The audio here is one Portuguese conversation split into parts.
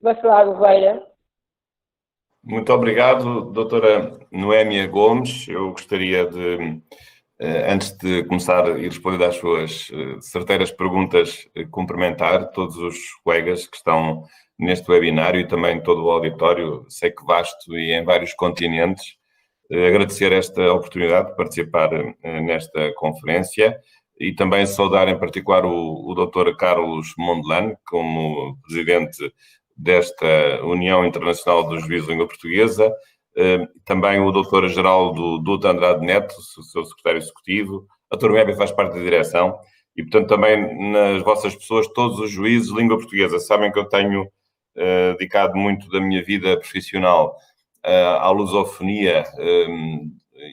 Bacelar Gouveia. Muito obrigado, doutora Noémia Gomes. Eu gostaria de, antes de começar e responder às suas certeiras perguntas, cumprimentar todos os colegas que estão neste webinário e também todo o auditório, sei que vasto e em vários continentes. Agradecer esta oportunidade de participar nesta conferência e também saudar em particular o Dr. Carlos Mondelano, como presidente desta União Internacional dos Juízes de Língua Portuguesa, também o Dr. Geraldo Dutra Andrade Neto, seu secretário executivo, a Dr. Web faz parte da direção e, portanto, também nas vossas pessoas, todos os juízes de língua portuguesa. Sabem que eu tenho dedicado muito da minha vida profissional à lusofonia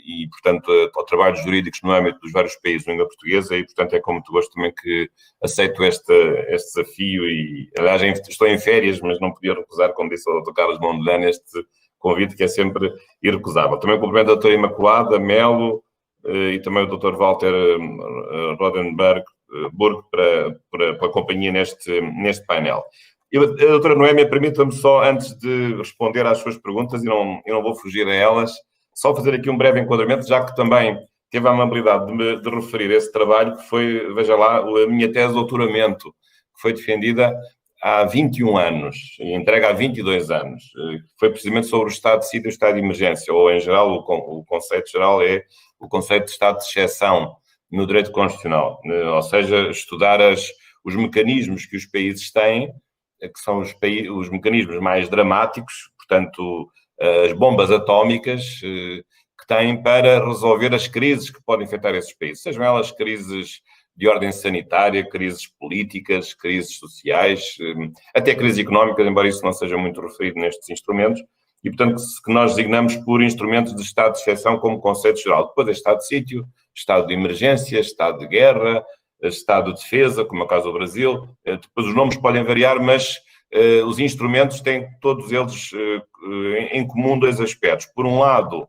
e, portanto, ao trabalhos jurídicos no âmbito dos vários países de língua portuguesa e, portanto, é com muito gosto também que aceito este desafio e, aliás, estou em férias, mas não podia recusar, como disse o Dr. Carlos Mondelano, este convite que é sempre irrecusável. Também cumprimento a doutora Imaculada Melo e também o Dr. Walter Rodenberg pela companhia neste painel. A doutora Noémia, permita-me só, antes de responder às suas perguntas, e eu não vou fugir a elas, só fazer aqui um breve enquadramento, já que também teve a amabilidade de referir esse trabalho, que foi, veja lá, a minha tese de doutoramento, que foi defendida há 21 anos, e entregue há 22 anos. Foi precisamente sobre o estado de sítio e o estado de emergência, ou, em geral, o conceito geral é o conceito de estado de exceção no direito constitucional, ou seja, estudar os mecanismos que os países têm, que são os mecanismos mais dramáticos, portanto, as bombas atómicas que têm para resolver as crises que podem afetar esses países, sejam elas crises de ordem sanitária, crises políticas, crises sociais, até crises económicas, embora isso não seja muito referido nestes instrumentos, e, portanto, que nós designamos por instrumentos de estado de exceção como conceito geral. Depois é estado de sítio, estado de emergência, estado de guerra, estado de defesa, como é o caso do Brasil. Depois os nomes podem variar, mas os instrumentos têm todos eles em comum dois aspectos. Por um lado,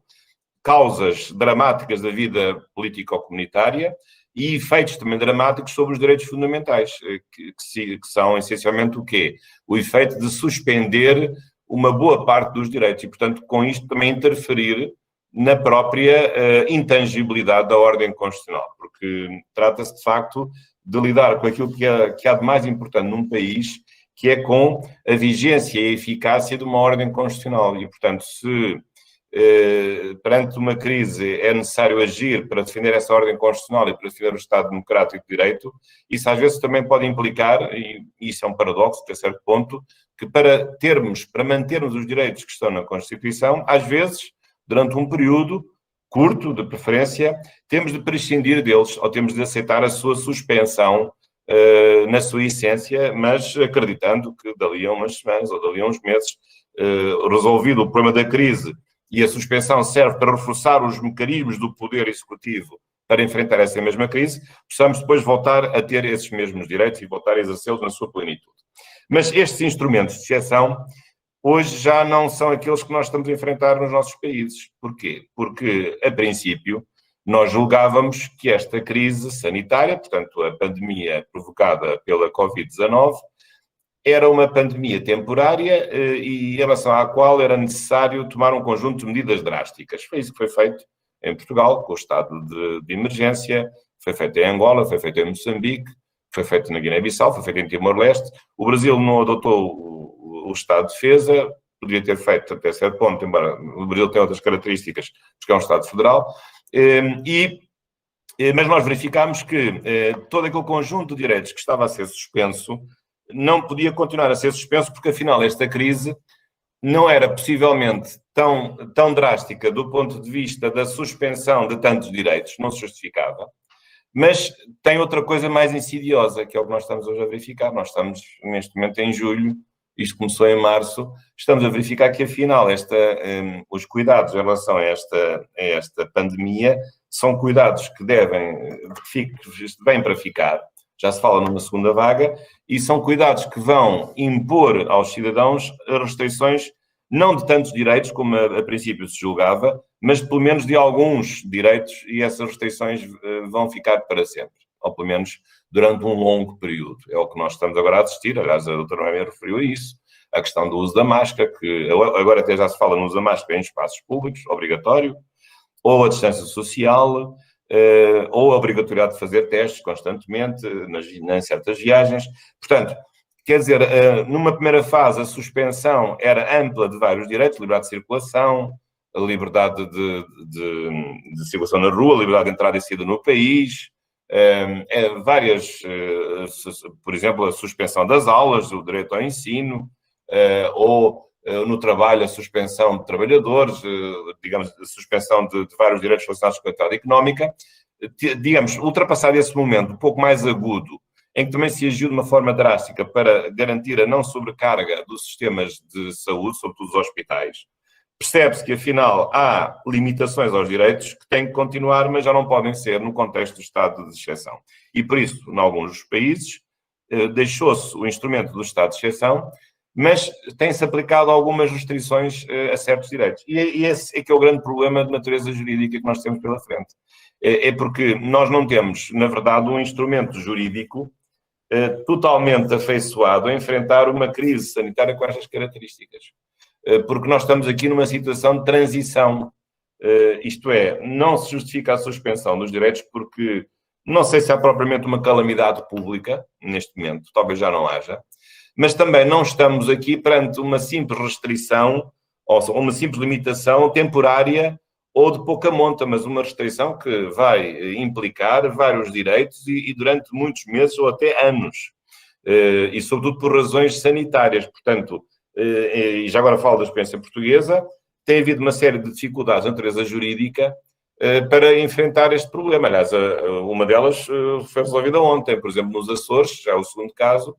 causas dramáticas da vida político-comunitária e efeitos também dramáticos sobre os direitos fundamentais, que são essencialmente o quê? O efeito de suspender uma boa parte dos direitos e, portanto, com isto também interferir na própria intangibilidade da ordem constitucional, porque trata-se, de facto, de lidar com aquilo que há de mais importante num país, que é com a vigência e a eficácia de uma ordem constitucional. E, portanto, se perante uma crise é necessário agir para defender essa ordem constitucional e para defender o Estado Democrático de Direito, isso às vezes também pode implicar, e isso é um paradoxo até certo ponto, que para mantermos os direitos que estão na Constituição, às vezes, durante um período curto, de preferência, temos de prescindir deles ou temos de aceitar a sua suspensão na sua essência, mas acreditando que dali a umas semanas ou dali a uns meses, resolvido o problema da crise e a suspensão serve para reforçar os mecanismos do poder executivo para enfrentar essa mesma crise, possamos depois voltar a ter esses mesmos direitos e voltar a exercê-los na sua plenitude. Mas estes instrumentos de exceção hoje já não são aqueles que nós estamos a enfrentar nos nossos países. Porquê? Porque, a princípio, nós julgávamos que esta crise sanitária, portanto, a pandemia provocada pela Covid-19, era uma pandemia temporária e em relação à qual era necessário tomar um conjunto de medidas drásticas. Foi isso que foi feito em Portugal, com o estado de emergência, foi feito em Angola, foi feito em Moçambique, foi feito na Guiné-Bissau, foi feito em Timor-Leste. O Brasil não adotou o estado de defesa, poderia ter feito até certo ponto, embora o Brasil tenha outras características, porque é um estado federal. Mas nós verificámos que todo aquele conjunto de direitos que estava a ser suspenso não podia continuar a ser suspenso, porque afinal esta crise não era possivelmente tão drástica do ponto de vista da suspensão de tantos direitos, não se justificava, mas tem outra coisa mais insidiosa, que é o que nós estamos hoje a verificar. Nós estamos neste momento em julho, isto começou em março, estamos a verificar que afinal os cuidados em relação a esta pandemia são cuidados que vêm para ficar. Já se fala numa segunda vaga, e são cuidados que vão impor aos cidadãos restrições, não de tantos direitos como a princípio se julgava, mas pelo menos de alguns direitos, e essas restrições vão ficar para sempre, ou pelo menos durante um longo período. É o que nós estamos agora a assistir, aliás, a doutora Noémia referiu a isso. a questão do uso da máscara, que agora até já se fala no uso da máscara em espaços públicos, obrigatório, ou a distância social, ou a obrigatoriedade de fazer testes constantemente em certas viagens. Portanto, quer dizer, numa primeira fase a suspensão era ampla de vários direitos, liberdade de circulação, a liberdade de circulação na rua, a liberdade de entrada e saída no país, várias, por exemplo, a suspensão das aulas, o direito ao ensino, ou no trabalho a suspensão de trabalhadores, digamos, a suspensão de vários direitos relacionados com a atividade económica. Digamos, ultrapassado esse momento um pouco mais agudo, em que também se agiu de uma forma drástica para garantir a não sobrecarga dos sistemas de saúde, sobretudo os hospitais, percebe-se que, afinal, há limitações aos direitos que têm que continuar, mas já não podem ser no contexto do estado de exceção. E, por isso, em alguns dos países, deixou-se o instrumento do estado de exceção, mas tem-se aplicado algumas restrições a certos direitos. E esse é que é o grande problema de natureza jurídica que nós temos pela frente. É porque nós não temos, na verdade, um instrumento jurídico totalmente afeiçoado a enfrentar uma crise sanitária com estas características. Porque nós estamos aqui numa situação de transição. Isto é, não se justifica a suspensão dos direitos porque não sei se há propriamente uma calamidade pública neste momento, talvez já não haja, mas também não estamos aqui perante uma simples restrição ou uma simples limitação temporária ou de pouca monta, mas uma restrição que vai implicar vários direitos e durante muitos meses ou até anos. E sobretudo por razões sanitárias. Portanto, e já agora falo da experiência portuguesa, tem havido uma série de dificuldades de natureza jurídica para enfrentar este problema. Aliás, uma delas foi resolvida ontem, por exemplo, nos Açores, já é o segundo caso,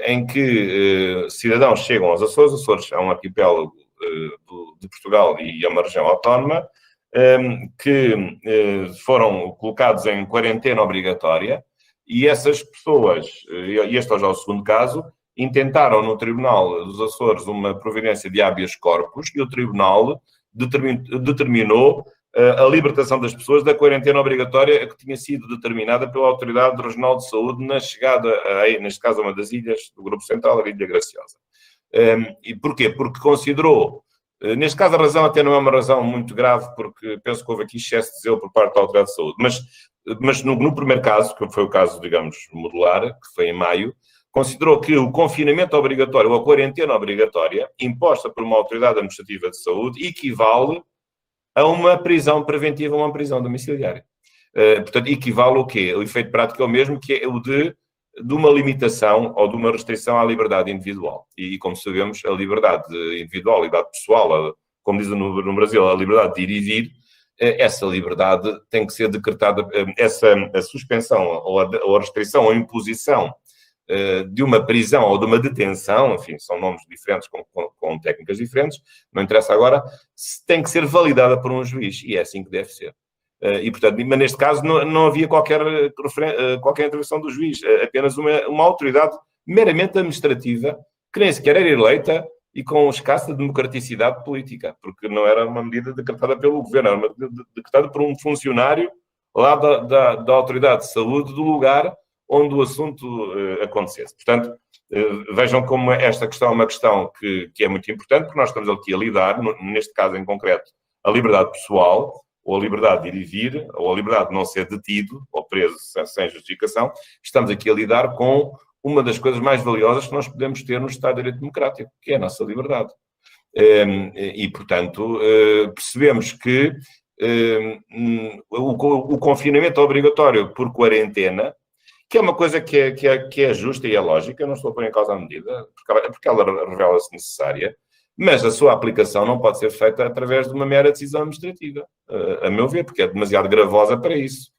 em que cidadãos chegam aos Açores. Os Açores é um arquipélago de Portugal e é uma região autónoma, que foram colocados em quarentena obrigatória, e essas pessoas, e este é já o segundo caso, intentaram no Tribunal dos Açores uma providência de habeas corpus e o Tribunal determinou a libertação das pessoas da quarentena obrigatória que tinha sido determinada pela Autoridade Regional de Saúde na chegada, neste caso, a uma das ilhas do Grupo Central, a Ilha Graciosa. E porquê? Porque considerou, neste caso a razão até não é uma razão muito grave, porque penso que houve aqui excesso de zelo por parte da Autoridade de Saúde, mas no primeiro caso, que foi o caso, digamos, modular, que foi em maio, considerou que o confinamento obrigatório ou a quarentena obrigatória imposta por uma autoridade administrativa de saúde equivale a uma prisão preventiva, uma prisão domiciliária. Portanto, equivale o quê? O efeito prático é o mesmo, que é o de uma limitação ou de uma restrição à liberdade individual. E, como sabemos, a liberdade individual, a liberdade pessoal, como dizem no Brasil, a liberdade de ir e vir, essa liberdade tem que ser decretada, a suspensão ou a restrição ou a imposição de uma prisão ou de uma detenção, enfim, são nomes diferentes com técnicas diferentes, não interessa agora, tem que ser validada por um juiz, e é assim que deve ser. E, portanto, mas neste caso não havia qualquer intervenção do juiz, apenas uma autoridade meramente administrativa, que nem sequer era eleita e com escassa democraticidade política, porque não era uma medida decretada pelo governo, era uma medida decretada por um funcionário lá da Autoridade de Saúde do lugar onde o assunto acontecesse. Portanto, vejam como esta questão é uma questão que é muito importante, porque nós estamos aqui a lidar, neste caso em concreto, a liberdade pessoal, ou a liberdade de ir e vir, ou a liberdade de não ser detido ou preso sem justificação. Estamos aqui a lidar com uma das coisas mais valiosas que nós podemos ter no Estado de Direito Democrático, que é a nossa liberdade. E, portanto, percebemos que o confinamento obrigatório por quarentena, que é uma coisa que é justa e é lógica, eu não estou a pôr em causa a medida, porque ela revela-se necessária, mas a sua aplicação não pode ser feita através de uma mera decisão administrativa, a meu ver, porque é demasiado gravosa para isso.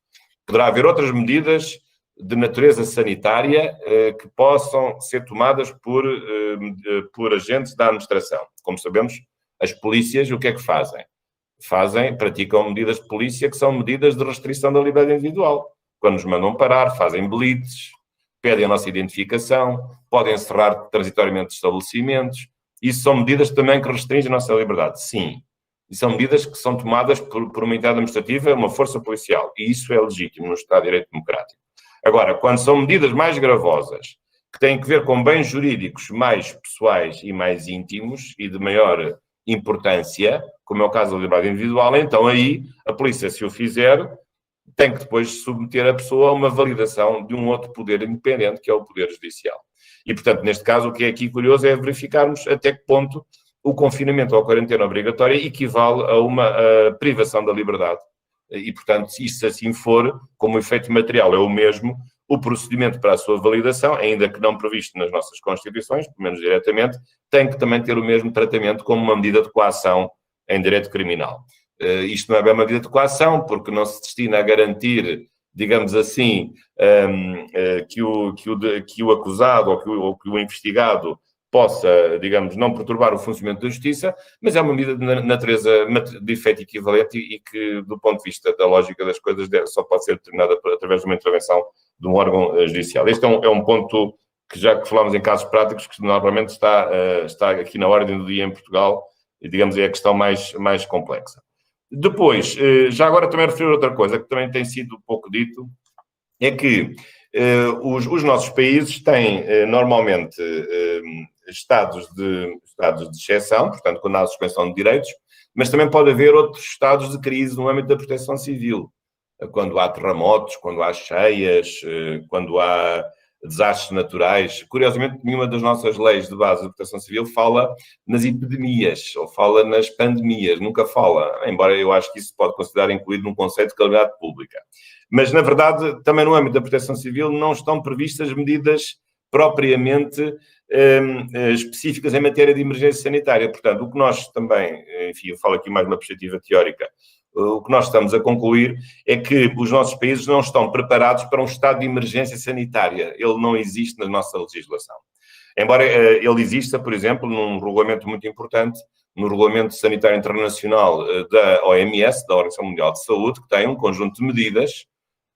Poderá haver outras medidas de natureza sanitária que possam ser tomadas por agentes da administração. Como sabemos, as polícias o que é que fazem? Praticam medidas de polícia que são medidas de restrição da liberdade individual. Quando nos mandam parar, fazem blitzes, pedem a nossa identificação, podem encerrar transitoriamente estabelecimentos. Isso são medidas também que restringem a nossa liberdade. Sim. E são medidas que são tomadas por uma entidade administrativa, uma força policial. E isso é legítimo no Estado de Direito Democrático. Agora, quando são medidas mais gravosas, que têm que ver com bens jurídicos mais pessoais e mais íntimos e de maior importância, como é o caso da liberdade individual, então aí a polícia, se o fizer, tem que depois submeter a pessoa a uma validação de um outro poder independente, que é o poder judicial. E, portanto, neste caso, o que é aqui curioso é verificarmos até que ponto o confinamento ou a quarentena obrigatória equivale a uma privação da liberdade. E, portanto, se isso assim for, como o efeito material é o mesmo, o procedimento para a sua validação, ainda que não previsto nas nossas Constituições, pelo menos diretamente, tem que também ter o mesmo tratamento como uma medida de coação em direito criminal. Isto não é bem uma medida de coação, porque não se destina a garantir, digamos assim, que o acusado ou que o investigado possa, digamos, não perturbar o funcionamento da justiça, mas é uma medida de natureza de efeito equivalente e que, do ponto de vista da lógica das coisas, só pode ser determinada através de uma intervenção de um órgão judicial. Este é um ponto que, já que falamos em casos práticos, que normalmente está aqui na ordem do dia em Portugal, e, digamos, é a questão mais complexa. Depois, já agora também referir outra coisa, que também tem sido pouco dito, é que os nossos países têm, normalmente, estados de exceção, portanto, quando há suspensão de direitos, mas também pode haver outros estados de crise no âmbito da proteção civil. Quando há terremotos, quando há cheias, quando há desastres naturais. Curiosamente, nenhuma das nossas leis de base de proteção civil fala nas epidemias ou fala nas pandemias, nunca fala, embora eu acho que isso se pode considerar incluído num conceito de calamidade pública. Mas, na verdade, também no âmbito da proteção civil não estão previstas medidas propriamente específicas em matéria de emergência sanitária. Portanto, o que nós também, enfim, eu falo aqui mais numa perspectiva teórica, o que nós estamos a concluir é que os nossos países não estão preparados para um estado de emergência sanitária. Ele não existe na nossa legislação. Embora ele exista, por exemplo, num regulamento muito importante, no Regulamento Sanitário Internacional da OMS, da Organização Mundial de Saúde, que tem um conjunto de medidas,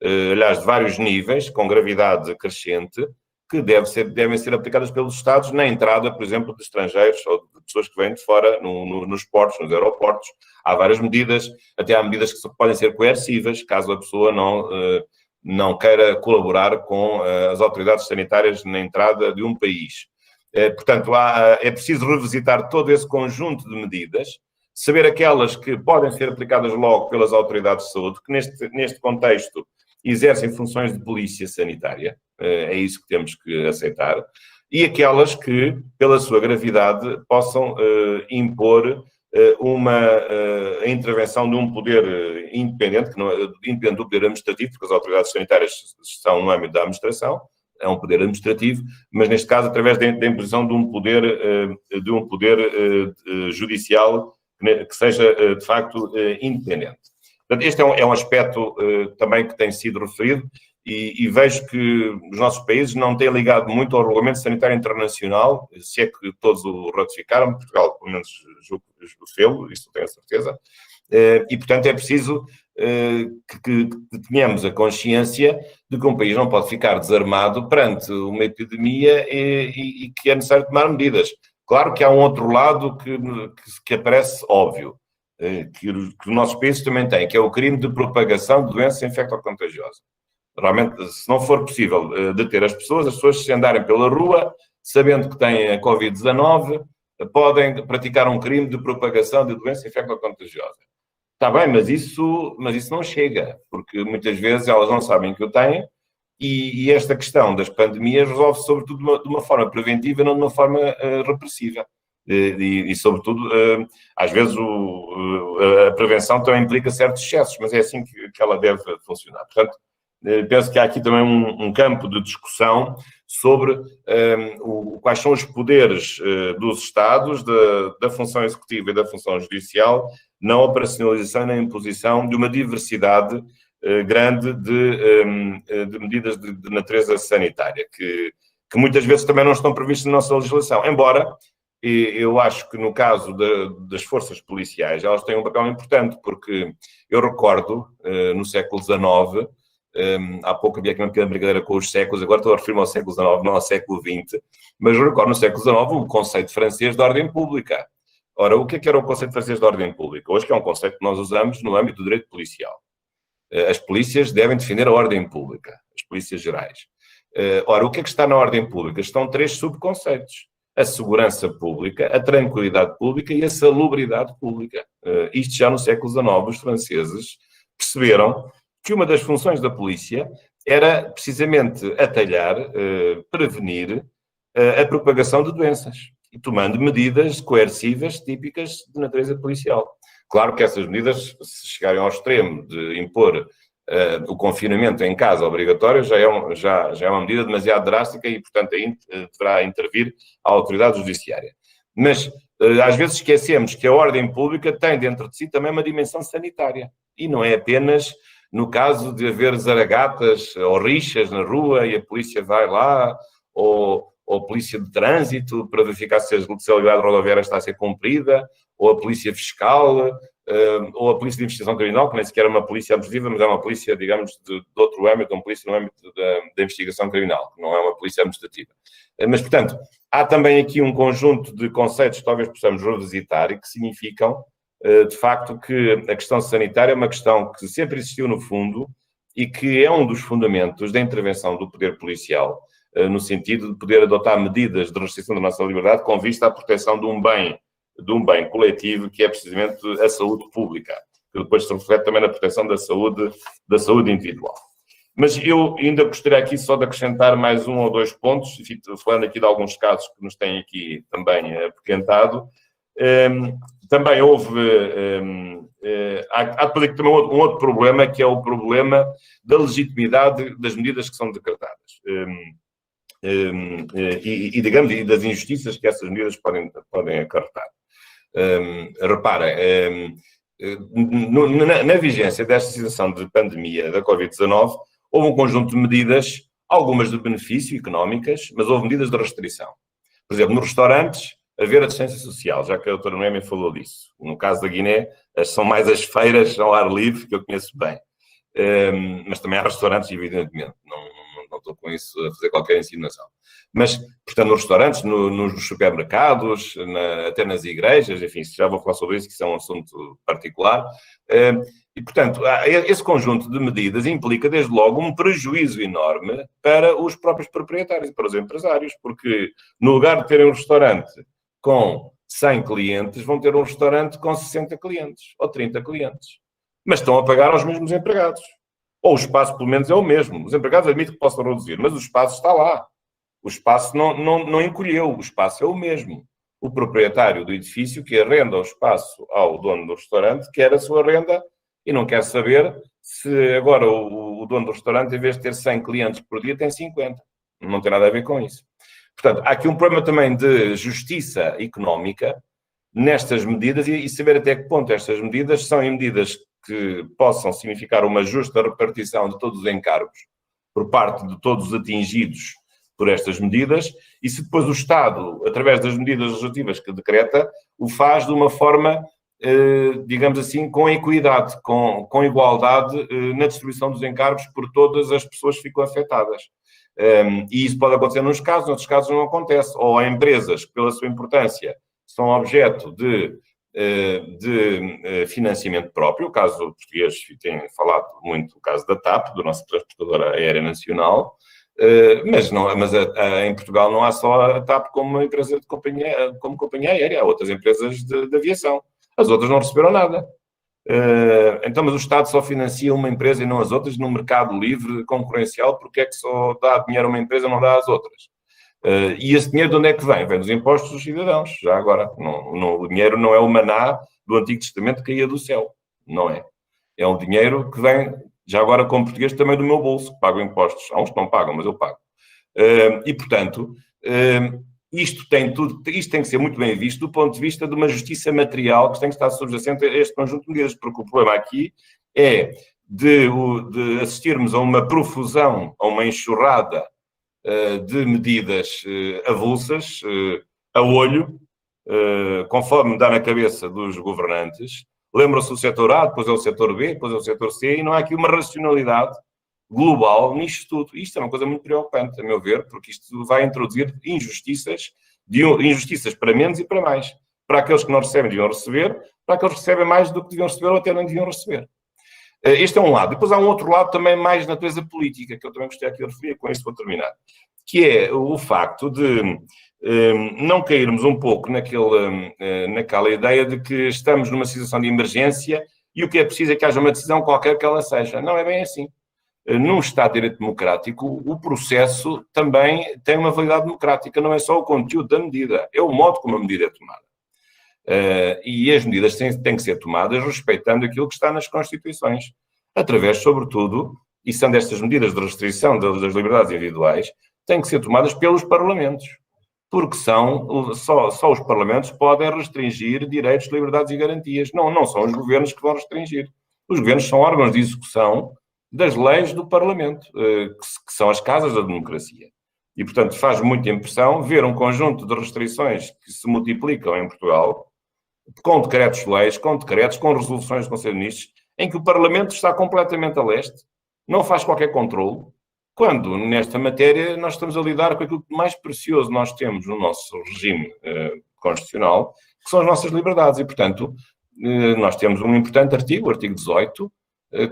aliás, de vários níveis, com gravidade crescente, que devem ser aplicadas pelos Estados na entrada, por exemplo, de estrangeiros ou de pessoas que vêm de fora nos portos, nos aeroportos. Há várias medidas, até há medidas que podem ser coercivas, caso a pessoa não queira colaborar com as autoridades sanitárias na entrada de um país. Portanto, é preciso revisitar todo esse conjunto de medidas, saber aquelas que podem ser aplicadas logo pelas autoridades de saúde, que neste contexto exercem funções de polícia sanitária, é isso que temos que aceitar, e aquelas que, pela sua gravidade, possam impor a intervenção de um poder independente, que não é independente do poder administrativo, porque as autoridades sanitárias estão no âmbito da administração, é um poder administrativo, mas neste caso através da imposição de um poder judicial que seja de facto independente. Portanto, este é um aspecto também que tem sido referido e vejo que os nossos países não têm ligado muito ao Regulamento Sanitário Internacional, se é que todos o ratificaram, Portugal pelo menos julgo fê-lo, isso tenho a certeza, e portanto é preciso que tenhamos a consciência de que um país não pode ficar desarmado perante uma epidemia e que é necessário tomar medidas. Claro que há um outro lado que aparece óbvio, que os nossos países também têm, que é o crime de propagação de doença infecto-contagiosa. Realmente, se não for possível deter as pessoas se andarem pela rua, sabendo que têm a Covid-19, podem praticar um crime de propagação de doença infecto-contagiosa. Está bem, mas isso não chega, porque muitas vezes elas não sabem que o têm e esta questão das pandemias resolve-se sobretudo de uma forma preventiva e não de uma forma repressiva. E sobretudo, às vezes a prevenção também implica certos excessos, mas é assim que ela deve funcionar. Portanto, penso que há aqui também um campo de discussão sobre quais são os poderes dos Estados, da função executiva e da função judicial, na operacionalização e na imposição de uma diversidade grande de medidas de natureza sanitária, que muitas vezes também não estão previstas na nossa legislação, embora eu acho que no caso das forças policiais elas têm um papel importante, porque eu recordo no século XIX, há pouco havia aqui uma pequena brincadeira com os séculos, agora estou a referir-me ao século XIX, não ao século XX, mas eu recordo no século XIX o conceito francês de ordem pública. Ora, o que era o conceito francês de ordem pública? Hoje que é um conceito que nós usamos no âmbito do direito policial. As polícias devem defender a ordem pública, as polícias gerais. Ora, o que é que está na ordem pública? Estão 3 subconceitos: a segurança pública, a tranquilidade pública e a salubridade pública. Isto já no século XIX, os franceses perceberam que uma das funções da polícia era precisamente atalhar, prevenir a propagação de doenças, e tomando medidas coercivas típicas de natureza policial. Claro que essas medidas, se chegarem ao extremo de impor o confinamento em casa obrigatório, já é uma medida demasiado drástica e, portanto, aí deverá intervir a autoridade judiciária. Mas, às vezes, esquecemos que a ordem pública tem dentro de si também uma dimensão sanitária. E não é apenas no caso de haver zaragatas ou rixas na rua e a polícia vai lá, ou a polícia de trânsito para verificar se a legalidade rodoviária está a ser cumprida, ou a polícia fiscal, ou a polícia de investigação criminal, que nem sequer é uma polícia administrativa, mas é uma polícia, digamos, de outro âmbito, uma polícia no âmbito da investigação criminal, que não é uma polícia administrativa. Mas, portanto, há também aqui um conjunto de conceitos que talvez possamos revisitar e que significam, de facto, que a questão sanitária é uma questão que sempre existiu no fundo e que é um dos fundamentos da intervenção do poder policial, no sentido de poder adotar medidas de restrição da nossa liberdade com vista à proteção de um bem coletivo, que é precisamente a saúde pública, que depois se reflete também na proteção da saúde individual. Mas eu ainda gostaria aqui só de acrescentar mais 1 ou 2 pontos, falando aqui de alguns casos que nos têm aqui também apoquentado. Também houve... há também um outro problema, que é o problema da legitimidade das medidas que são decretadas. E digamos, e das injustiças que essas medidas podem acarretar. Repara, na vigência desta situação de pandemia da Covid-19, houve um conjunto de medidas, algumas de benefício económicas, mas houve medidas de restrição. Por exemplo, nos restaurantes, haver a distância social, já que a doutora Noémia falou disso. No caso da Guiné, são mais as feiras ao ar livre, que eu conheço bem. Mas também há restaurantes, evidentemente. Não estou com isso a fazer qualquer insinuação. Mas, portanto, nos restaurantes, nos supermercados, até nas igrejas, enfim, já vou falar sobre isso, que isso é um assunto particular. E, portanto, esse conjunto de medidas implica, desde logo, um prejuízo enorme para os próprios proprietários e para os empresários, porque no lugar de terem um restaurante com 100 clientes, vão ter um restaurante com 60 clientes ou 30 clientes. Mas estão a pagar aos mesmos empregados. Ou o espaço, pelo menos, é o mesmo. Os empregados admitem que possam reduzir, mas o espaço está lá. O espaço não encolheu, o espaço é o mesmo. O proprietário do edifício que arrenda o espaço ao dono do restaurante quer a sua renda e não quer saber se agora o dono do restaurante, em vez de ter 100 clientes por dia, tem 50. Não tem nada a ver com isso. Portanto, há aqui um problema também de justiça económica nestas medidas e saber até que ponto estas medidas são medidas que possam significar uma justa repartição de todos os encargos por parte de todos os atingidos por estas medidas, e se depois o Estado, através das medidas legislativas que decreta, o faz de uma forma, digamos assim, com equidade, com igualdade na distribuição dos encargos por todas as pessoas que ficam afetadas. E isso pode acontecer nos casos, noutros casos não acontece. Ou há empresas que, pela sua importância, são objeto de financiamento próprio. O caso português, tem falado muito o caso da TAP, do nosso transportadora aérea nacional, mas em Portugal não há só a TAP como uma empresa como companhia aérea, há outras empresas de aviação. As outras não receberam nada. Então, mas o Estado só financia uma empresa e não as outras no mercado livre concorrencial, porque é que só dá dinheiro a uma empresa e não dá às outras? E esse dinheiro de onde é que vem? Vem dos impostos dos cidadãos, já agora. O dinheiro não é o maná do Antigo Testamento que caía do céu, não é. É um dinheiro que vem, já agora como português, também do meu bolso, que pago impostos. Há uns que não pagam, mas eu pago. E, portanto, isto tem que ser muito bem visto do ponto de vista de uma justiça material que tem que estar subjacente a este conjunto de medidas, porque o problema aqui é de assistirmos a uma profusão, a uma enxurrada de medidas avulsas, a olho, conforme dá na cabeça dos governantes. Lembram-se do setor A, depois é o setor B, depois é o setor C, e não há aqui uma racionalidade global nisto tudo. Isto é uma coisa muito preocupante, a meu ver, porque isto vai introduzir injustiças para menos e para mais. Para aqueles que não recebem, deviam receber, para aqueles que recebem mais do que deviam receber ou até não deviam receber. Este é um lado. Depois há um outro lado também mais de natureza política, que eu também gostaria aqui de referir, com isto vou terminar, que é o facto de não cairmos um pouco naquela ideia de que estamos numa situação de emergência e o que é preciso é que haja uma decisão qualquer que ela seja. Não é bem assim. Num Estado de Direito Democrático, o processo também tem uma validade democrática, não é só o conteúdo da medida, é o modo como a medida é tomada. E as medidas têm que ser tomadas respeitando aquilo que está nas Constituições, através, sobretudo, e sendo estas medidas de restrição das liberdades individuais, têm que ser tomadas pelos Parlamentos, porque só os Parlamentos podem restringir direitos, liberdades e garantias. Não são os governos que vão restringir. Os governos são órgãos de execução das leis do Parlamento, que são as casas da democracia. E, portanto, faz muita impressão ver um conjunto de restrições que se multiplicam em Portugal, com decretos-leis, com decretos, com resoluções do Conselho de Ministros, em que o Parlamento está completamente a leste, não faz qualquer controle, quando, nesta matéria, nós estamos a lidar com aquilo que mais precioso nós temos no nosso regime constitucional, que são as nossas liberdades. E, portanto, nós temos um importante artigo, o artigo 18,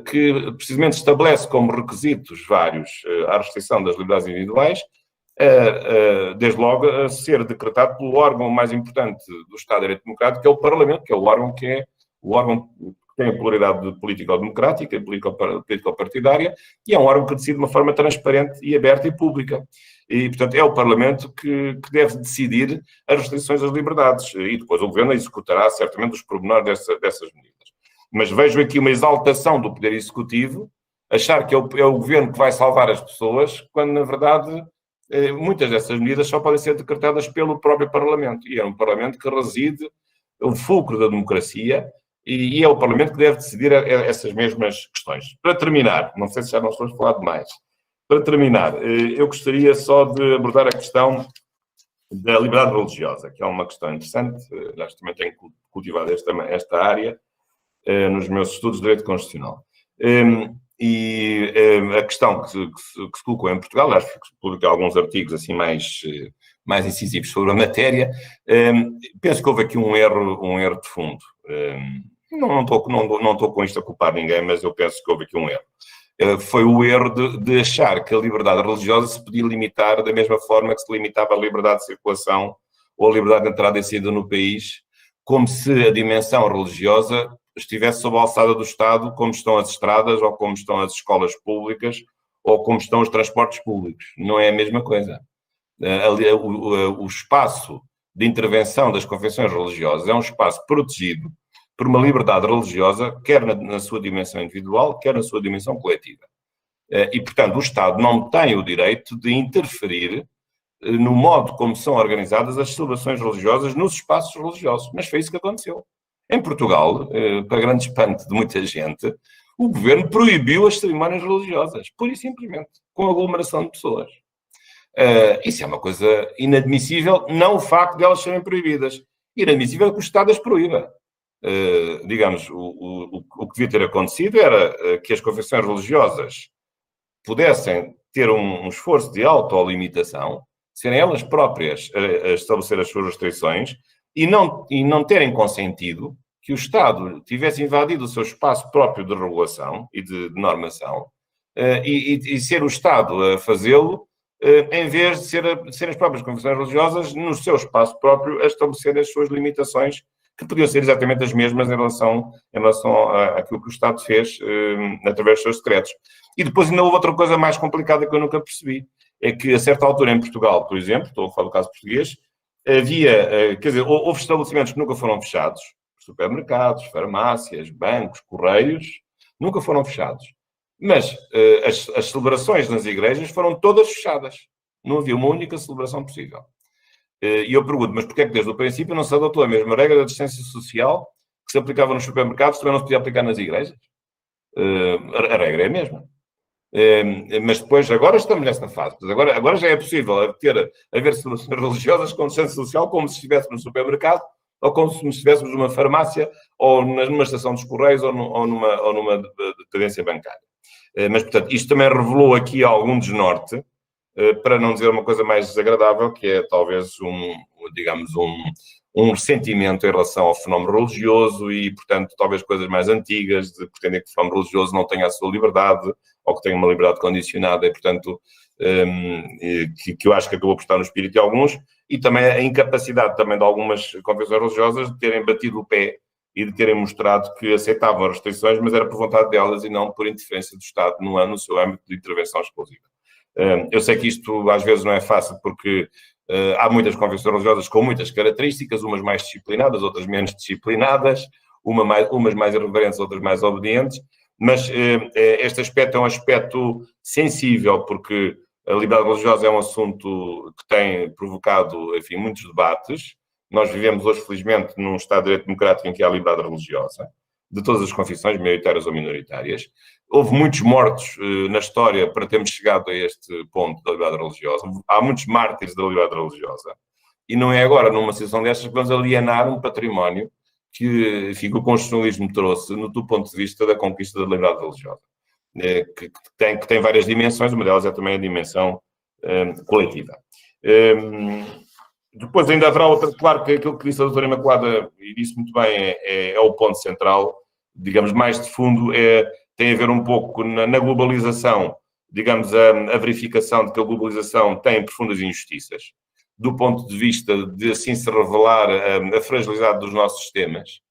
que precisamente estabelece como requisitos vários a restrição das liberdades individuais, desde logo a ser decretado pelo órgão mais importante do Estado de Direito Democrático, que é o Parlamento, que é o órgão que tem a pluralidade político-democrática e político-partidária, e é um órgão que decide de uma forma transparente e aberta e pública. E, portanto, é o Parlamento que deve decidir as restrições das liberdades, e depois o Governo executará certamente os pormenores dessas medidas. Mas vejo aqui uma exaltação do Poder Executivo, achar que é o Governo que vai salvar as pessoas, quando, na verdade, muitas dessas medidas só podem ser decretadas pelo próprio Parlamento. E é um Parlamento que reside o fulcro da democracia e é o Parlamento que deve decidir essas mesmas questões. Para terminar, não sei se já não estou a falar demais, para terminar, eu gostaria só de abordar a questão da liberdade religiosa, que é uma questão interessante. Já também tenho cultivado esta área nos meus estudos de Direito Constitucional. E a questão que se colocou em Portugal, acho que publiquei alguns artigos assim mais incisivos sobre a matéria, penso que houve aqui um erro de fundo. Não estou com isto a culpar ninguém, mas eu penso que houve aqui um erro. Foi o erro de achar que a liberdade religiosa se podia limitar da mesma forma que se limitava a liberdade de circulação ou a liberdade de entrada e saída no país, como se a dimensão religiosa estivesse sob a alçada do Estado, como estão as estradas, ou como estão as escolas públicas, ou como estão os transportes públicos. Não é a mesma coisa. O espaço de intervenção das confissões religiosas é um espaço protegido por uma liberdade religiosa, quer na sua dimensão individual, quer na sua dimensão coletiva. E, portanto, o Estado não tem o direito de interferir no modo como são organizadas as celebrações religiosas nos espaços religiosos. Mas foi isso que aconteceu. Em Portugal, para grande espanto de muita gente, o governo proibiu as cerimónias religiosas, pura e simplesmente, com aglomeração de pessoas. Isso é uma coisa inadmissível, não o facto de elas serem proibidas. Inadmissível é que o Estado as proíba. Digamos, o que devia ter acontecido era que as confissões religiosas pudessem ter um esforço de autolimitação, serem elas próprias a estabelecer as suas restrições e não terem consentido que o Estado tivesse invadido o seu espaço próprio de regulação e de normação e ser o Estado a fazê-lo em vez de serem as próprias confissões religiosas no seu espaço próprio a estabelecer as suas limitações, que podiam ser exatamente as mesmas em relação àquilo que o Estado fez através dos seus decretos. E depois ainda houve outra coisa mais complicada que eu nunca percebi, é que a certa altura em Portugal, por exemplo, estou a falar do caso português, houve estabelecimentos que nunca foram fechados, supermercados, farmácias, bancos, correios, nunca foram fechados. Mas as celebrações nas igrejas foram todas fechadas. Não havia uma única celebração possível. E eu pergunto, mas porquê é que desde o princípio não se adotou a mesma regra da distância social que se aplicava nos supermercados, também não se podia aplicar nas igrejas? A regra é a mesma. Mas depois, agora estamos nesta fase. Agora já é possível haver celebrações religiosas com distância social como se estivéssemos no supermercado, ou como se estivéssemos numa farmácia, ou numa estação dos Correios, ou numa dependência bancária. Mas, portanto, isto também revelou aqui algum desnorte, para não dizer uma coisa mais desagradável, que é talvez um ressentimento em relação ao fenómeno religioso e, portanto, talvez coisas mais antigas, de pretender que o fenómeno religioso não tenha a sua liberdade ou que tenha uma liberdade condicionada e, portanto, que eu acho que acabou por estar no espírito de alguns, e também a incapacidade também de algumas confissões religiosas de terem batido o pé e de terem mostrado que aceitavam as restrições, mas era por vontade delas e não por interferência do Estado no seu âmbito de intervenção exclusiva. Eu sei que isto às vezes não é fácil porque há muitas confissões religiosas com muitas características, umas mais disciplinadas, outras menos disciplinadas, umas mais irreverentes, outras mais obedientes, mas este aspecto é um aspecto sensível, porque a liberdade religiosa é um assunto que tem provocado, enfim, muitos debates. Nós vivemos hoje, felizmente, num Estado de Direito Democrático em que há liberdade religiosa, de todas as confissões, maioritárias ou minoritárias. Houve muitos mortos na história para termos chegado a este ponto da liberdade religiosa. Há muitos mártires da liberdade religiosa. E não é agora, numa situação destas, que vamos alienar um património que, enfim, que o constitucionalismo trouxe do ponto de vista da conquista da liberdade religiosa. Que tem várias dimensões, uma delas é também a dimensão coletiva. Depois ainda haverá outra, claro que aquilo que disse a doutora Imaculada, e disse muito bem, é o ponto central, digamos, mais de fundo, tem a ver um pouco na globalização, digamos, a verificação de que a globalização tem profundas injustiças, do ponto de vista de assim se revelar a fragilidade dos nossos sistemas,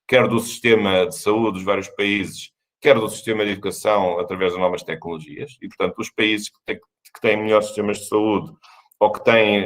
quer do sistema de saúde dos vários países, quer do sistema de educação através das novas tecnologias, e, portanto, os países que têm melhores sistemas de saúde ou que têm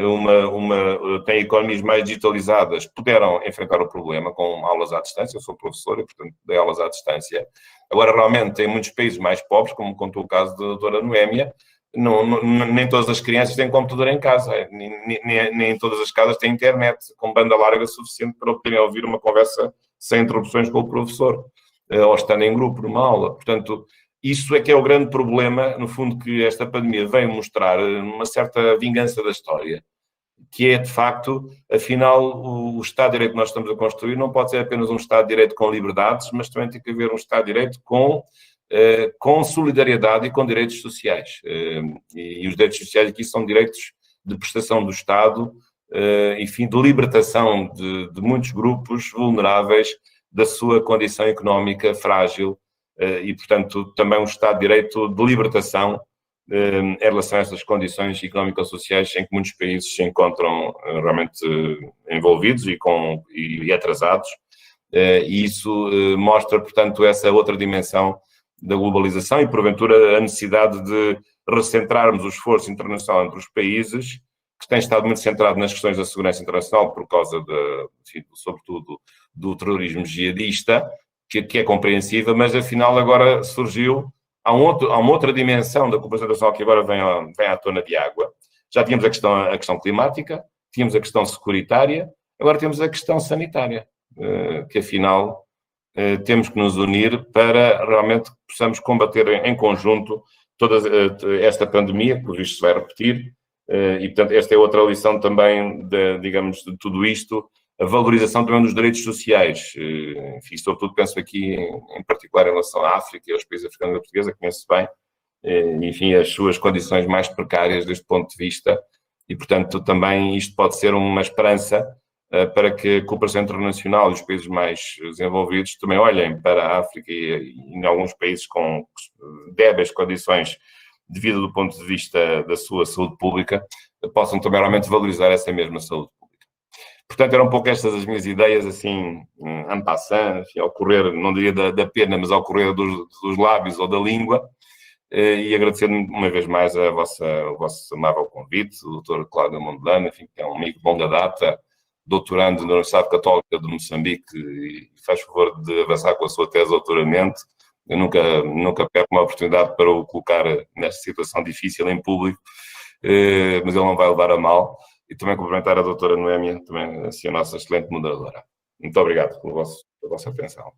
têm economias mais digitalizadas, puderam enfrentar o problema com aulas à distância. Eu sou professor e, portanto, dei aulas à distância. Agora, realmente, em muitos países mais pobres, como contou o caso da doutora Noémia, nem todas as crianças têm computador em casa, nem todas as casas têm internet com banda larga suficiente para poderem ouvir uma conversa sem interrupções com o professor, ou estando em grupo numa aula. Portanto, isso é que é o grande problema, no fundo, que esta pandemia veio mostrar uma certa vingança da história, que é, de facto, afinal, o Estado de Direito que nós estamos a construir não pode ser apenas um Estado de Direito com liberdades, mas também tem que haver um Estado de Direito com solidariedade e com direitos sociais. E os direitos sociais aqui são direitos de prestação do Estado, enfim, de libertação de muitos grupos vulneráveis da sua condição económica frágil, e, portanto, também um Estado de Direito de libertação em relação a estas condições económico-sociais em que muitos países se encontram realmente envolvidos e atrasados. E isso mostra, portanto, essa outra dimensão da globalização e, porventura, a necessidade de recentrarmos o esforço internacional entre os países, que tem estado muito centrado nas questões da segurança internacional por causa, sobretudo, do terrorismo jihadista, que é compreensível, mas afinal agora surgiu, há uma outra dimensão da cooperação internacional que agora vem à tona de água. Já tínhamos a questão climática, tínhamos a questão securitária, agora temos a questão sanitária, que afinal temos que nos unir para realmente possamos combater em conjunto toda esta pandemia, que por visto se vai repetir, e portanto esta é outra lição também, digamos, de tudo isto, a valorização também dos direitos sociais. Enfim, sobretudo penso aqui, em particular, em relação à África e aos países africanos da portuguesa, conheço bem, enfim, as suas condições mais precárias deste ponto de vista, e, portanto, também isto pode ser uma esperança para que a cooperação internacional e os países mais desenvolvidos também olhem para a África e em alguns países com débeis condições de vida do ponto de vista da sua saúde pública, possam também realmente valorizar essa mesma saúde pública. Portanto, eram um pouco estas as minhas ideias, assim, en passant, ao correr, não diria da pena, mas ao correr dos lábios ou da língua, e agradecendo uma vez mais o vosso amável convite, o Dr. Cláudio Mondelano, enfim, que é um amigo bom da data, doutorando na Universidade Católica de Moçambique, e faz favor de avançar com a sua tese de doutoramento. Eu nunca perco uma oportunidade para o colocar nesta situação difícil em público, mas ele não vai levar a mal. E também cumprimentar a doutora Noémia, também assim, a nossa excelente moderadora. Muito obrigado pela vossa atenção.